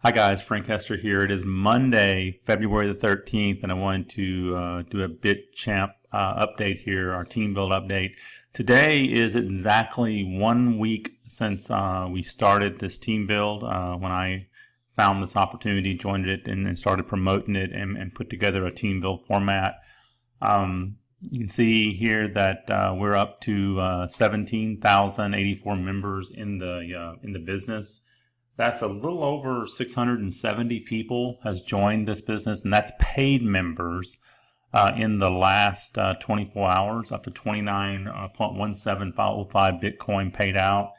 Hi guys, Frank Hester here. It is Monday, February the 13th, and I wanted to do a BitChamp update here, our team build update. Today is exactly 1 week since we started this team build, when I found this opportunity, joined it, and then started promoting it and put together a team build format. You can see here that we're up to 17,084 members in the business. That's a little over 670 people has joined this business, and that's paid members in the last 24 hours, up to 29.17505 Bitcoin paid out.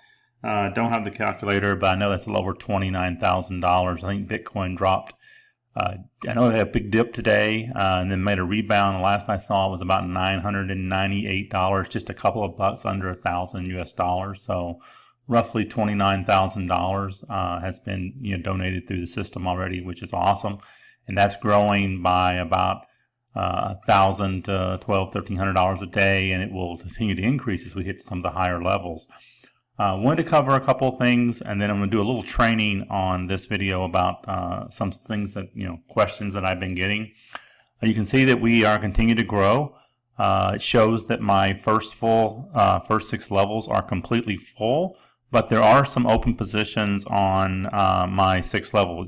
Don't have the calculator, but I know that's a little over $29,000. I think Bitcoin dropped. I know they had a big dip today and then made a rebound. The last I saw it was about $998, just a couple of bucks under $1,000 US. So roughly $29,000 has been donated through the system already, which is awesome, and that's growing by about $1,000 to $1,200-1,300 a day, and it will continue to increase as we hit some of the higher levels. Wanted to cover a couple of things, and then I'm going to do a little training on this video about some things that questions that I've been getting. You can see that we are continuing to grow. It shows that my first 6 levels are completely full. But there are some open positions on my 6th level.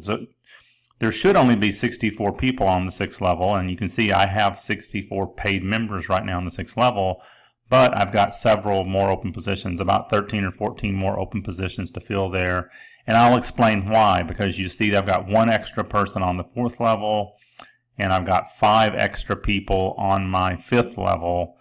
There should only be 64 people on the 6th level, and you can see I have 64 paid members right now on the 6th level, but I've got several more open positions, about 13 or 14 more open positions to fill there. And I'll explain why, because you see I've got 1 extra person on the 4th level, and I've got 5 extra people on my 5th level,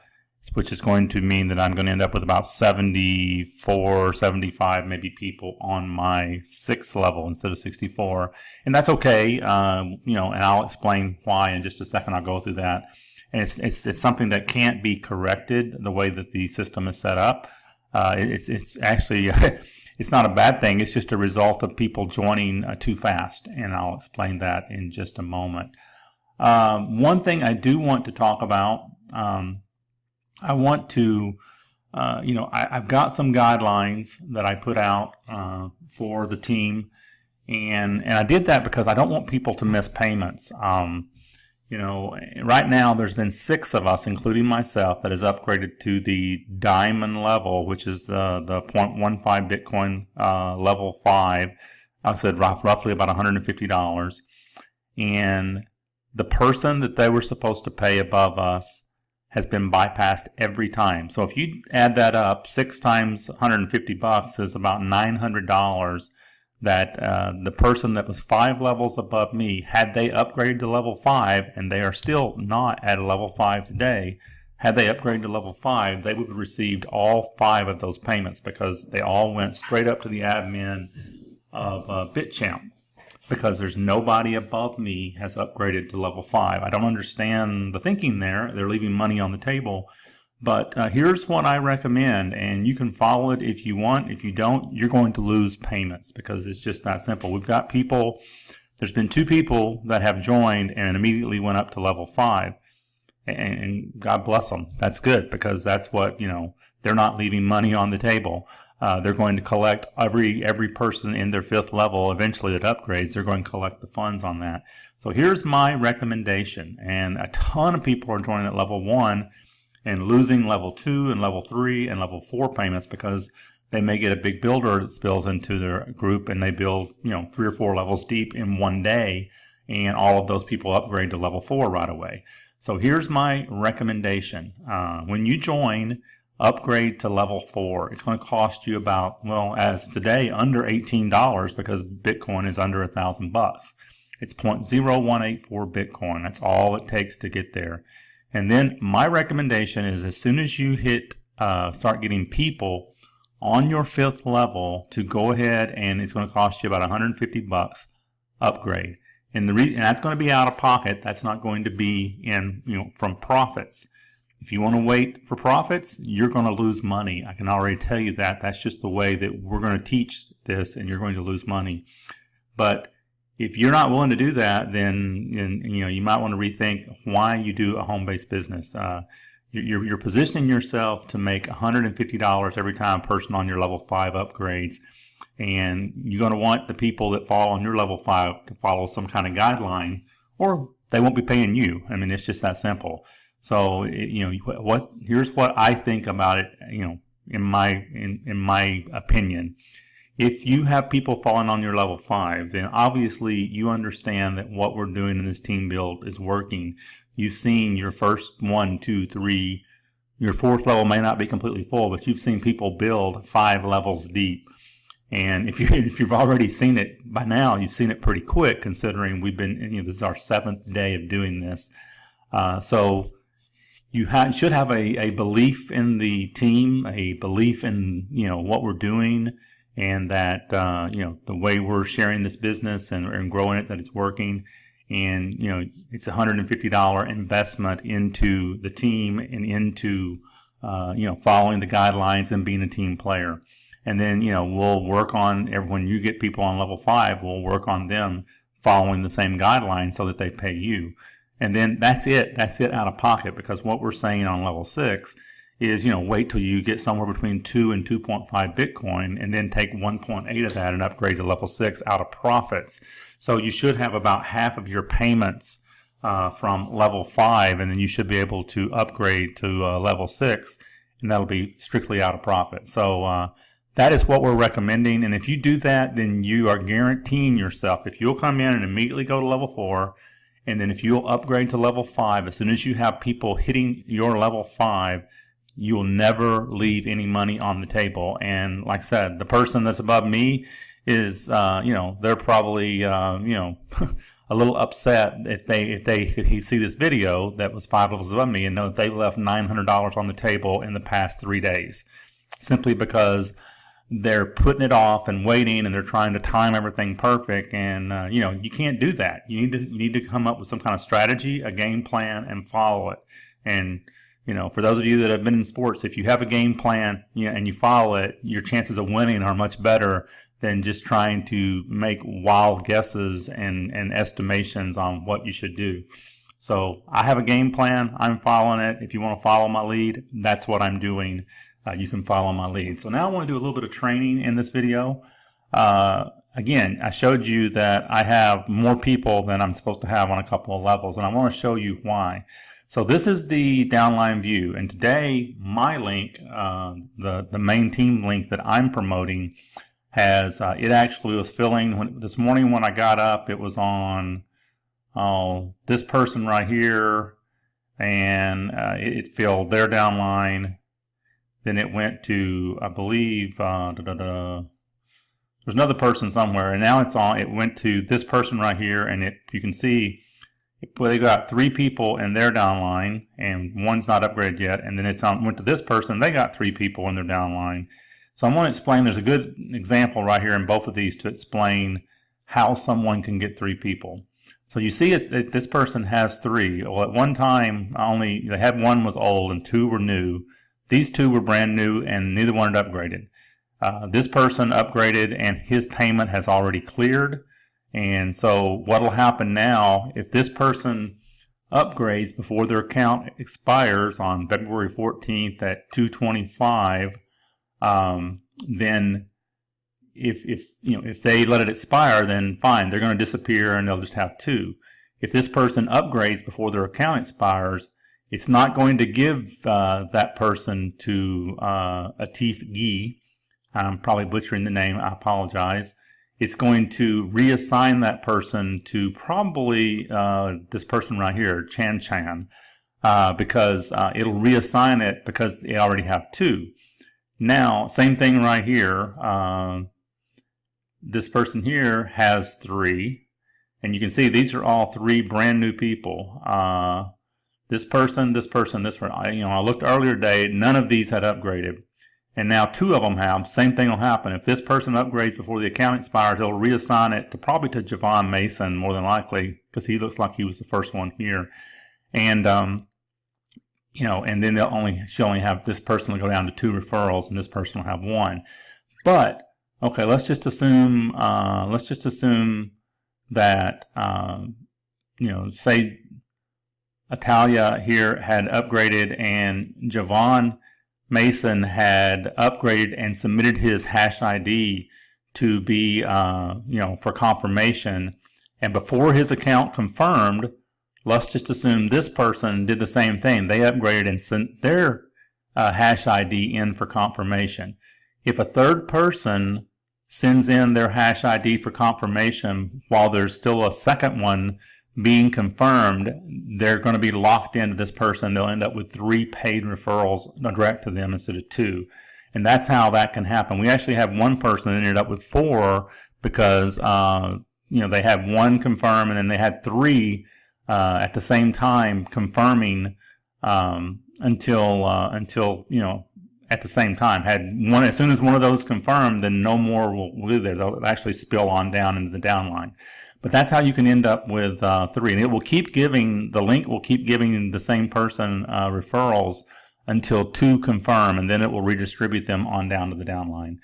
which is going to mean that I'm going to end up with about 74, 75 maybe people on my 6th level instead of 64. And that's okay, and I'll explain why in just a second. I'll go through that. And it's something that can't be corrected the way that the system is set up. It's actually, it's not a bad thing. It's just a result of people joining too fast, and I'll explain that in just a moment. One thing I do want to talk about, I want to, I've got some guidelines that I put out for the team, and I did that because I don't want people to miss payments. Right now there's been 6 of us, including myself, that has upgraded to the diamond level, which is the 0.15 Bitcoin level 5. I said roughly about $150, and the person that they were supposed to pay above us has been bypassed every time. So if you add that up, 6 times $150 is about $900 that the person that was 5 levels above me, had they upgraded to level 5, and they are still not at a level 5 today, had they upgraded to level 5, they would have received all 5 of those payments, because they all went straight up to the admin of BitChamp, because there's nobody above me has upgraded to level 5. I don't understand the thinking there. They're leaving money on the table. But here's what I recommend, and you can follow it if you want. If you don't, you're going to lose payments, because it's just that simple. We've got people, there's been 2 people that have joined and immediately went up to level 5. And God bless them. That's good, because that's what, they're not leaving money on the table. They're going to collect every person in their 5th level eventually that upgrades. They're going to collect the funds on that. So here's my recommendation. And a ton of people are joining at level 1 and losing level 2 and level 3 and level 4 payments, because they may get a big builder that spills into their group, and they build 3 or 4 levels deep in 1 day, and all of those people upgrade to level 4 right away. So here's my recommendation. When you join, upgrade to level 4. It's going to cost you about, as today, under $18, because Bitcoin is under $1,000. It's 0.0184 Bitcoin. That's all it takes to get there. And then my recommendation is, as soon as you start getting people on your 5th level, to go ahead, and it's going to cost you about $150 upgrade. And the reason, and that's going to be out of pocket. That's not going to be from profits. If you want to wait for profits, you're going to lose money. I can already tell you that. That's just the way that we're going to teach this, and you're going to lose money. But if you're not willing to do that, then you might want to rethink why you do a home-based business. You're positioning yourself to make $150 every time a person on your level 5 upgrades. And you're going to want the people that fall on your level 5 to follow some kind of guideline, or they won't be paying you. I mean, it's just that simple. So, here's what I think about it, in my opinion. If you have people falling on your level 5, then obviously you understand that what we're doing in this team build is working. You've seen your first 1, 2, 3, your 4th level may not be completely full, but you've seen people build 5 levels deep. And if you've already seen it by now, you've seen it pretty quick, considering we've been, this is our 7th day of doing this. So you should have a belief in the team, a belief in what we're doing, and that the way we're sharing this business and growing it, that it's working. And it's a $150 investment into the team and into following the guidelines and being a team player. And then, we'll work on, when you get people on level 5, we'll work on them following the same guidelines so that they pay you. And then that's it. That's it out of pocket, because what we're saying on level 6 is, wait till you get somewhere between 2 and 2.5 Bitcoin, and then take 1.8 of that and upgrade to level 6 out of profits. So you should have about half of your payments from level 5, and then you should be able to upgrade to level 6, and that'll be strictly out of profit. So that is what we're recommending. And if you do that, then you are guaranteeing yourself, if you'll come in and immediately go to level 4, and then if you'll upgrade to level 5, as soon as you have people hitting your level 5, you'll never leave any money on the table. And like I said, the person that's above me is, they're probably, a little upset if they could see this video that was 5 levels above me and know that they left $900 on the table in the past 3 days, simply because they're putting it off and waiting, and they're trying to time everything perfect. And you can't do that. You need to come up with some kind of strategy, a game plan, and follow it. And for those of you that have been in sports, if you have a game plan, and you follow it, your chances of winning are much better than just trying to make wild guesses and estimations on what you should do. So I have a game plan. I'm following it. If you want to follow my lead, that's what I'm doing. You can follow my lead. So now I want to do a little bit of training in this video. Again, I showed you that I have more people than I'm supposed to have on a couple of levels, and I want to show you why. So this is the downline view, and today my link, the main team link that I'm promoting, has it actually was filling this morning when I got up. It was on this person right here, and it filled their downline. Then it went to, I believe, there's another person somewhere, and now it went to this person right here, and you can see they got 3 people in their downline, and one's not upgraded yet, and then went to this person, they got 3 people in their downline. So I'm going to explain, there's a good example right here in both of these to explain how someone can get 3 people. So you see this person has 3. Well, at one time, they had 1 was old and 2 were new. These 2 were brand new, and neither one had upgraded. This person upgraded, and his payment has already cleared. And so what will happen now, if this person upgrades before their account expires on February 14th at 2:25, then if they let it expire, then fine, they're going to disappear and they'll just have 2. If this person upgrades before their account expires, it's not going to give that person to Atif Gee. I'm probably butchering the name. I apologize. It's going to reassign that person to probably this person right here, Chan Chan, because it'll reassign it because they already have 2. Now, same thing right here. This person here has 3, and you can see these are all 3 brand new people. This person, this person, this one. I looked earlier today, none of these had upgraded. And now 2 of them have. Same thing will happen. If this person upgrades before the account expires, it'll reassign it to probably to Javon Mason, more than likely, because he looks like he was the first one here. And, and then she'll only have, this person will go down to 2 referrals, and this person will have 1. But, okay, let's just assume that, say Italia here had upgraded, and Javon Mason had upgraded and submitted his hash ID to be, for confirmation. And before his account confirmed, let's just assume this person did the same thing. They upgraded and sent their hash ID in for confirmation. If a third person sends in their hash ID for confirmation while there's still a second one being confirmed, they're going to be locked into this person. They'll end up with 3 paid referrals direct to them instead of 2. And that's how that can happen. We actually have one person that ended up with 4 because they had 1 confirm and then they had 3 at the same time confirming until at the same time. Had one, as soon as one of those confirmed, then no more will be there. They'll actually spill on down into the downline. But that's how you can end up with 3, and it will keep giving, the link will keep giving the same person referrals until 2 confirm, and then it will redistribute them on down to the downline.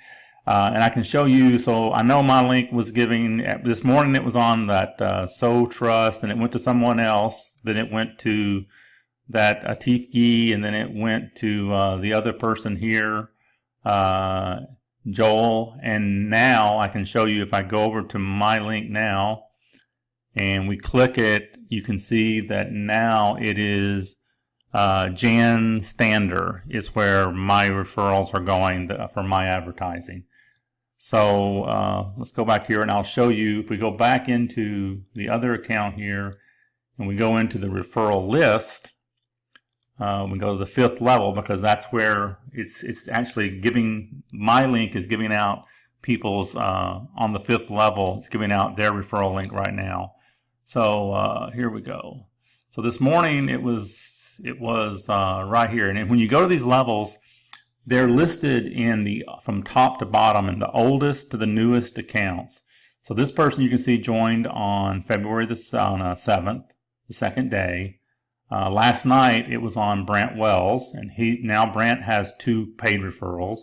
And I can show you, so I know my link was giving, this morning it was on that So Trust, and it went to someone else, then it went to that Atif Gee, and then it went to the other person here, Joel. And now I can show you, if I go over to my link now and we click it, you can see that now it is Jan Stander is where my referrals are going for my advertising. So let's go back here and I'll show you, if we go back into the other account here and we go into the referral list, we go to the 5th level, because that's where it's actually giving, my link is giving out people's, on the 5th level, it's giving out their referral link right now. So here we go. So this morning it was right here, and when you go to these levels, they're listed in the from top to bottom in the oldest to the newest accounts. So this person you can see joined on February the 7th, the 2nd day. Last night it was on Brant Wells, and now Brant has 2 paid referrals.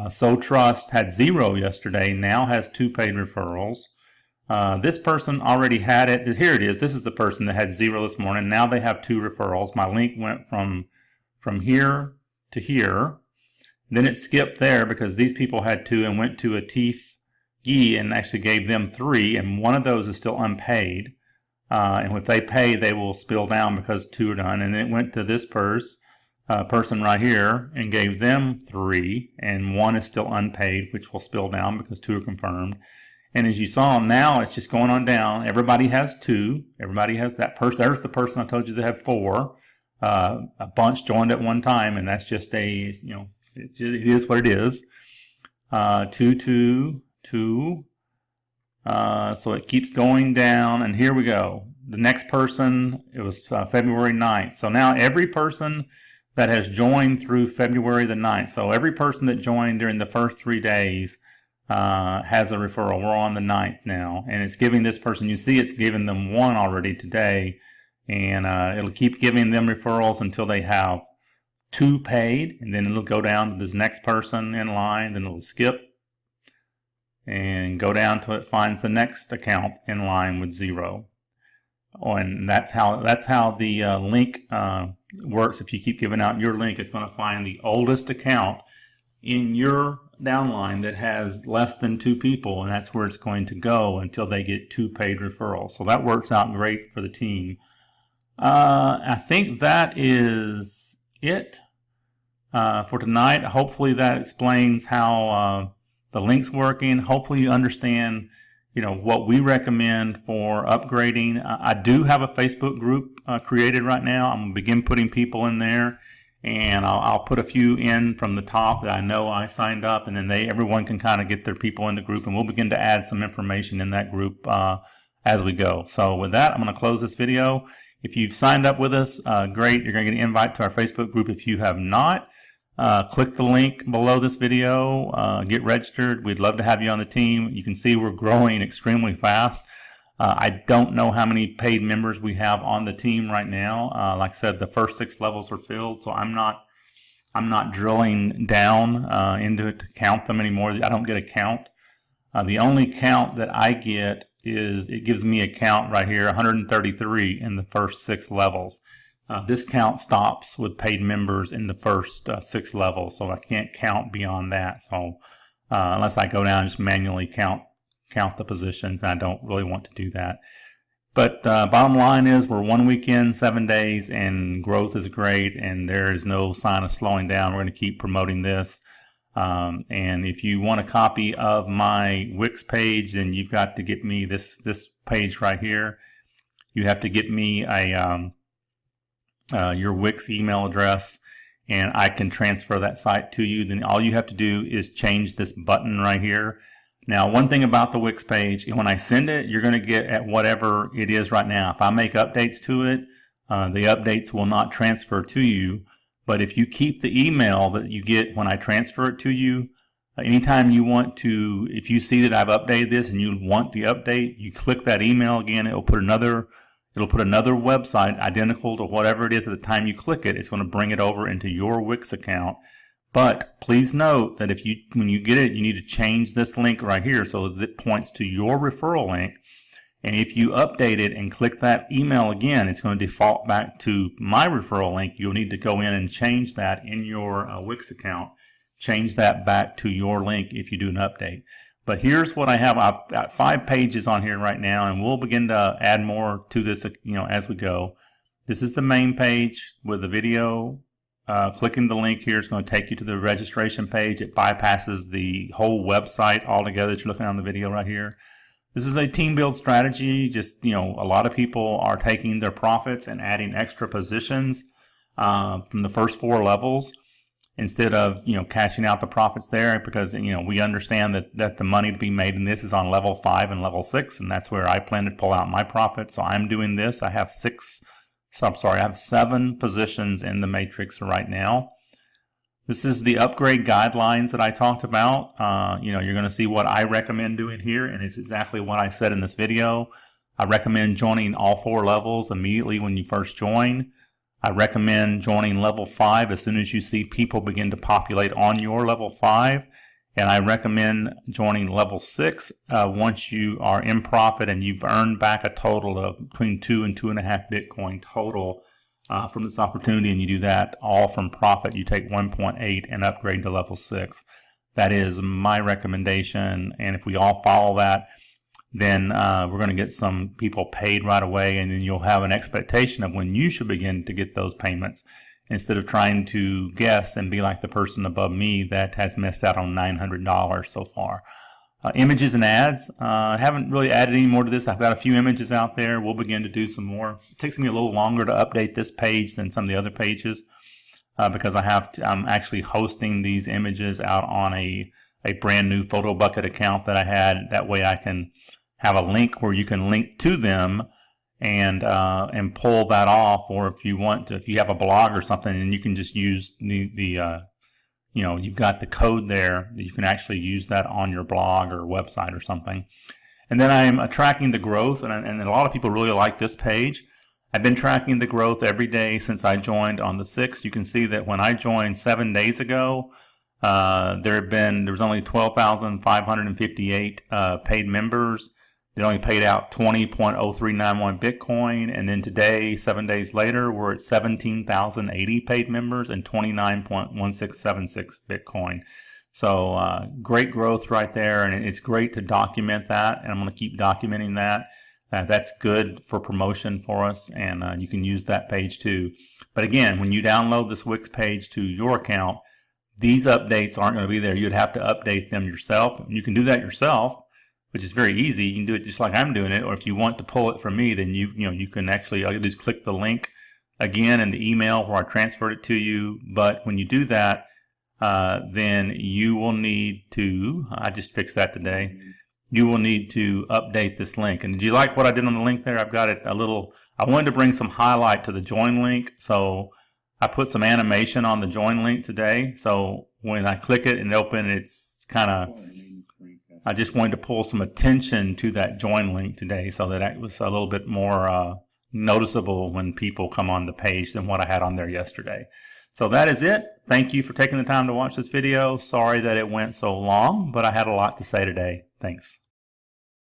So Trust had 0 yesterday, now has 2 paid referrals. This person already had it. Here it is. This is the person that had 0 this morning. Now they have 2 referrals. My link went from here to here. Then it skipped there because these people had 2 and went to Atif Gee and actually gave them 3, and one of those is still unpaid. And if they pay, they will spill down because 2 are done. And it went to this person right here and gave them 3, and 1 is still unpaid, which will spill down because 2 are confirmed. And as you saw, now it's just going on down. Everybody has 2. Everybody has that person. There's the person I told you that had 4. A bunch joined at one time, and that's just it is what it is. 2, 2, 2. So it keeps going down, and here we go. The next person, it was February 9th. So now every person that has joined through February the 9th, so every person that joined during the first 3 days has a referral. We're on the 9th now, and it's giving this person, you see it's given them 1 already today, and it'll keep giving them referrals until they have 2 paid, and then it'll go down to this next person in line, then it'll skip and go down till it finds the next account in line with 0. Oh, and that's how the link works. If you keep giving out your link, it's going to find the oldest account in your downline that has less than 2 people, and that's where it's going to go until they get 2 paid referrals. So that works out great for the team. I think that is it for tonight. Hopefully that explains how the link's working. Hopefully you understand, what we recommend for upgrading. I do have a Facebook group created right now. I'm going to begin putting people in there, and I'll put a few in from the top that I know I signed up, and then everyone can kind of get their people in the group, and we'll begin to add some information in that group as we go. So with that, I'm going to close this video. If you've signed up with us, great. You're going to get an invite to our Facebook group. If you have not, click the link below this video, get registered. We'd love to have you on the team. You can see we're growing extremely fast. I don't know how many paid members we have on the team right now. Like I said, the first 6 levels are filled, so I'm not drilling down into it to count them anymore. I don't get a count. The only count that I get is it gives me a count right here, 133 in the first 6 levels. This count stops with paid members in the first 6 levels, so I can't count beyond that. So unless I go down and just manually count the positions, and I don't really want to do that. But bottom line is we're 1 week in, 7 days, and growth is great, and there is no sign of slowing down. We're going to keep promoting this. And if you want a copy of my Wix page, then you've got to get me this page right here. You have to get me a your Wix email address, and I can transfer that site to you. Then all you have to do is change this button right here. Now, one thing about the Wix page, when I send it, you're going to get at whatever it is right now. If I make updates to it, the updates will not transfer to you. But if you keep the email that you get when I transfer it to you, anytime you want to, if you see that I've updated this and you want the update, you click that email again. It'll put another website identical to whatever it is at the time you click it. It's going to bring it over into your Wix account. But please note that when you get it, you need to change this link right here so that it points to your referral link. And if you update it and click that email again, it's going to default back to my referral link. You'll need to go in and change that in your Wix account. Change that back to your link if you do an update. But here's what I have. I've got 5 pages on here right now, and we'll begin to add more to this, as we go. This is the main page with the video. Clicking the link here is going to take you to the registration page. It bypasses the whole website altogether that you're looking on the video right here. This is a team build strategy. Just, a lot of people are taking their profits and adding extra positions from the first 4 levels instead of, cashing out the profits there, because, we understand that the money to be made in this is on level 5 and level 6, and that's where I plan to pull out my profits. So I'm doing this. I have 7 positions in the matrix right now. This is the upgrade guidelines that I talked about. You're going to see what I recommend doing here, and it's exactly what I said in this video. I recommend joining all 4 levels immediately when you first join. I recommend joining level 5 as soon as you see people begin to populate on your level 5. And I recommend joining level 6 once you are in profit and you've earned back a total of between 2 and 2.5 Bitcoin total from this opportunity, and you do that all from profit. You take 1.8 and upgrade to level 6. That is my recommendation, and if we all follow that, then we're going to get some people paid right away, and then you'll have an expectation of when you should begin to get those payments, instead of trying to guess and be like the person above me that has missed out on $900 so far. Images and ads. I haven't really added any more to this. I've got a few images out there. We'll begin to do some more. It takes me a little longer to update this page than some of the other pages because I'm actually hosting these images out on a brand new Photo Bucket account that I had. That way I can have a link where you can link to them and pull that off, or if you want to, if you have a blog or something, and you can just use you've got the code there that you can actually use that on your blog or website or something. And then I'm tracking the growth, and a lot of people really like this page. I've been tracking the growth every day since I joined on the 6th. You can see that when I joined 7 days ago, there was only 12,558 paid members. They only paid out 20.0391 Bitcoin, and then today, 7 days later, we're at 17,080 paid members and 29.1676 Bitcoin. So great growth right there, and it's great to document that, and I'm going to keep documenting that. That's good for promotion for us, and you can use that page too. But again, when you download this Wix page to your account, these updates aren't going to be there. You'd have to update them yourself. You can do that yourself, which is very easy. You can do it just like I'm doing it, or if you want to pull it from me, then you can actually, all you do is click the link again in the email where I transferred it to you. But when you do that, then you will need to, I just fixed that today, you will need to update this link. And did you like what I did on the link there? I've got it a little, I wanted to bring some highlight to the join link, so I put some animation on the join link today. So when I click it and open, it's kind of, I just wanted to pull some attention to that join link today so that it was a little bit more noticeable when people come on the page than what I had on there yesterday. So that is it. Thank you for taking the time to watch this video. Sorry that it went so long, but I had a lot to say today. Thanks.